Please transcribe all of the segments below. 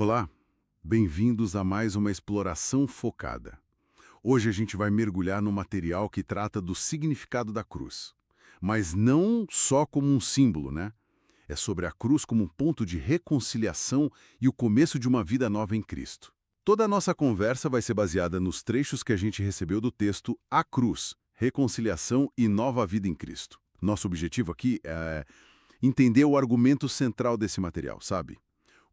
Olá, bem-vindos a mais uma exploração focada. Hoje a gente vai mergulhar no material que trata do significado da cruz. Mas não só como um símbolo, né? É sobre a cruz como um ponto de reconciliação e o começo de uma vida nova em Cristo. Toda a nossa conversa vai ser baseada nos trechos que a gente recebeu do texto A Cruz, Reconciliação e Nova Vida em Cristo. Nosso objetivo aqui é entender o argumento central desse material, sabe?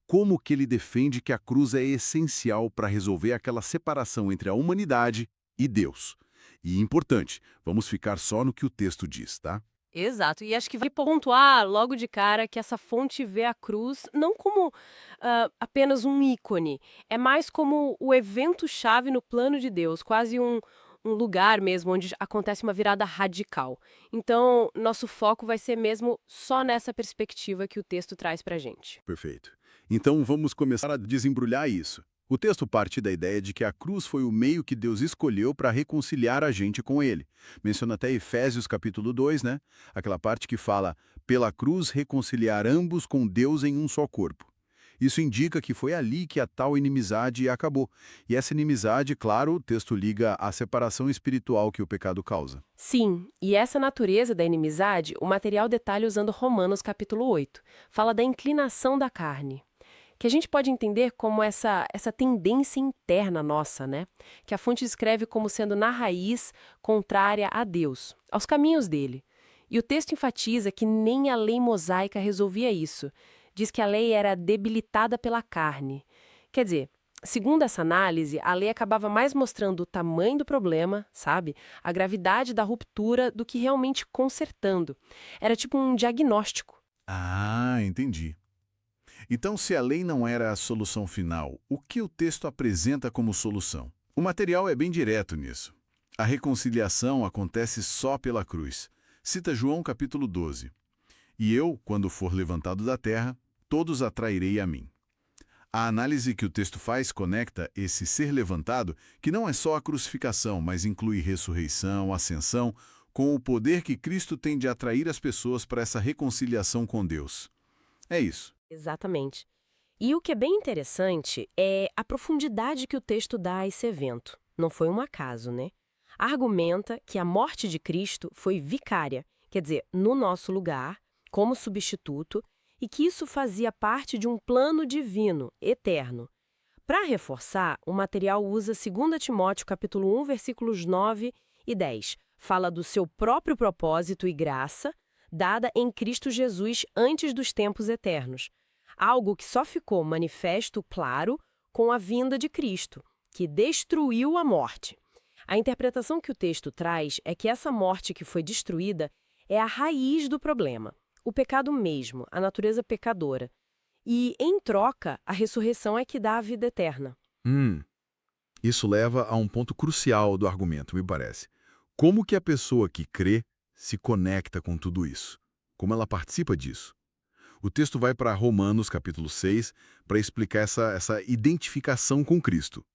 Como que ele defende que a cruz é essencial para resolver aquela separação entre a humanidade e Deus. E importante, vamos ficar só no que o texto diz, tá? Exato, e acho que vai pontuar logo de cara que essa fonte vê a cruz não como apenas um ícone, é mais como o evento-chave no plano de Deus, quase um lugar mesmo onde acontece uma virada radical. Então, nosso foco vai ser mesmo só nessa perspectiva que o texto traz pra gente. Perfeito. Então vamos começar a desembrulhar isso. O texto parte da ideia de que a cruz foi o meio que Deus escolheu para reconciliar a gente com ele. Menciona até Efésios capítulo 2, né? Aquela parte que fala, pela cruz reconciliar ambos com Deus em um só corpo. Isso indica que foi ali que a tal inimizade acabou. E essa inimizade, claro, o texto liga à separação espiritual que o pecado causa. Sim, e essa natureza da inimizade, o material detalha usando Romanos capítulo 8. Fala da inclinação da carne, que a gente pode entender como essa tendência interna nossa, né? Que a fonte descreve como sendo na raiz contrária a Deus, aos caminhos dele. E o texto enfatiza que nem a lei mosaica resolvia isso. Diz que a lei era debilitada pela carne. Quer dizer, segundo essa análise, a lei acabava mais mostrando o tamanho do problema, sabe? A gravidade da ruptura do que realmente consertando. Era tipo um diagnóstico. Ah, entendi. Então, se a lei não era a solução final, o que o texto apresenta como solução? O material é bem direto nisso. A reconciliação acontece só pela cruz. Cita João capítulo 12. E eu, quando for levantado da terra, todos atrairei a mim. A análise que o texto faz conecta esse ser levantado, que não é só a crucificação, mas inclui ressurreição, ascensão, com o poder que Cristo tem de atrair as pessoas para essa reconciliação com Deus. É isso. Exatamente. E o que é bem interessante é a profundidade que o texto dá a esse evento. Não foi um acaso, né? Argumenta que a morte de Cristo foi vicária, quer dizer, no nosso lugar, como substituto, e que isso fazia parte de um plano divino, eterno. Para reforçar, o material usa 2 Timóteo capítulo 1, versículos 9 e 10. Fala do seu próprio propósito e graça, dada em Cristo Jesus antes dos tempos eternos. Algo que só ficou manifesto, claro, com a vinda de Cristo, que destruiu a morte. A interpretação que o texto traz é que essa morte que foi destruída é a raiz do problema, o pecado mesmo, a natureza pecadora. E, em troca, a ressurreição é que dá a vida eterna. Hum, isso leva a um ponto crucial do argumento, me parece. Como que a pessoa que crê se conecta com tudo isso? Como ela participa disso? O texto vai para Romanos, capítulo 6, para explicar essa identificação com Cristo.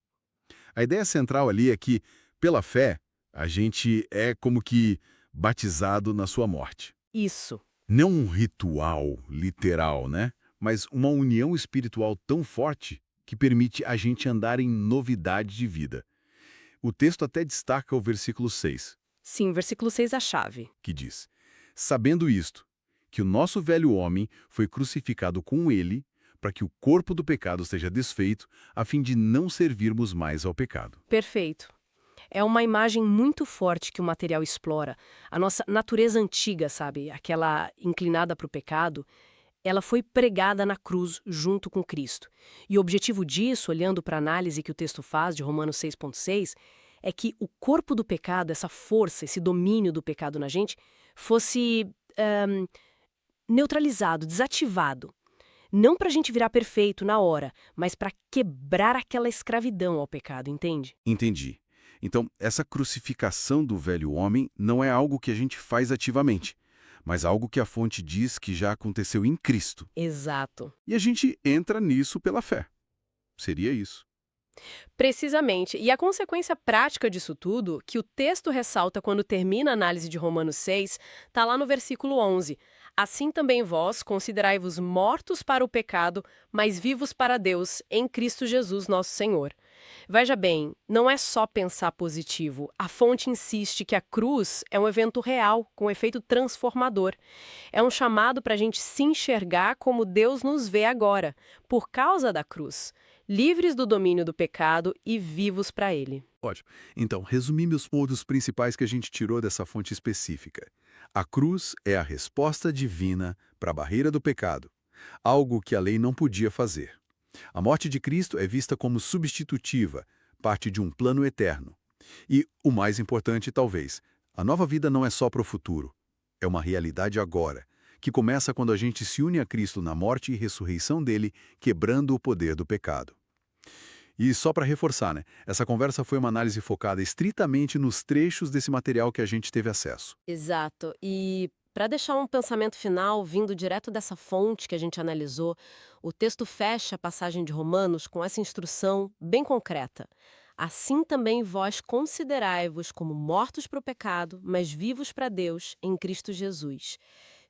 A ideia central ali é que, pela fé, a gente é como que batizado na sua morte. Isso. Não um ritual literal, né? Mas uma união espiritual tão forte que permite a gente andar em novidade de vida. O texto até destaca o versículo 6, Sim, versículo 6 é a chave. que diz: sabendo isto, que o nosso velho homem foi crucificado com ele, para que o corpo do pecado seja desfeito, a fim de não servirmos mais ao pecado. Perfeito. É uma imagem muito forte que o material explora. A nossa natureza antiga, sabe? Aquela inclinada para o pecado, ela foi pregada na cruz junto com Cristo. E o objetivo disso, olhando para a análise que o texto faz de Romanos 6,6, é que o corpo do pecado, essa força, esse domínio do pecado na gente, fosse neutralizado, desativado. Não para a gente virar perfeito na hora, mas para quebrar aquela escravidão ao pecado, entende? Entendi. Então, essa crucificação do velho homem não é algo que a gente faz ativamente, mas algo que a fonte diz que já aconteceu em Cristo. Exato. E a gente entra nisso pela fé. Seria isso. Precisamente. E a consequência prática disso tudo, que o texto ressalta quando termina a análise de Romanos 6, está lá no versículo 11. Assim também vós considerai-vos mortos para o pecado, mas vivos para Deus, em Cristo Jesus nosso Senhor. Veja bem, não é só pensar positivo. A fonte insiste que a cruz é um evento real, com efeito transformador. É um chamado para a gente se enxergar como Deus nos vê agora, por causa da cruz, livres do domínio do pecado e vivos para Ele. Ótimo. Então, resumimos os pontos principais que a gente tirou dessa fonte específica. A cruz é a resposta divina para a barreira do pecado, algo que a lei não podia fazer. A morte de Cristo é vista como substitutiva, parte de um plano eterno. E, o mais importante talvez, a nova vida não é só para o futuro, é uma realidade agora, que começa quando a gente se une a Cristo na morte e ressurreição dele, quebrando o poder do pecado. E só para reforçar, né? Essa conversa foi uma análise focada estritamente nos trechos desse material que a gente teve acesso. Exato. E para deixar um pensamento final vindo direto dessa fonte que a gente analisou, o texto fecha a passagem de Romanos com essa instrução bem concreta. Assim também vós considerai-vos como mortos para o pecado, mas vivos para Deus em Cristo Jesus.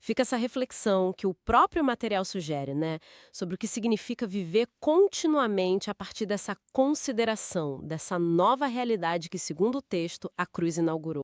Fica essa reflexão que o próprio material sugere, né? Sobre o que significa viver continuamente a partir dessa consideração, dessa nova realidade que, segundo o texto, a cruz inaugurou.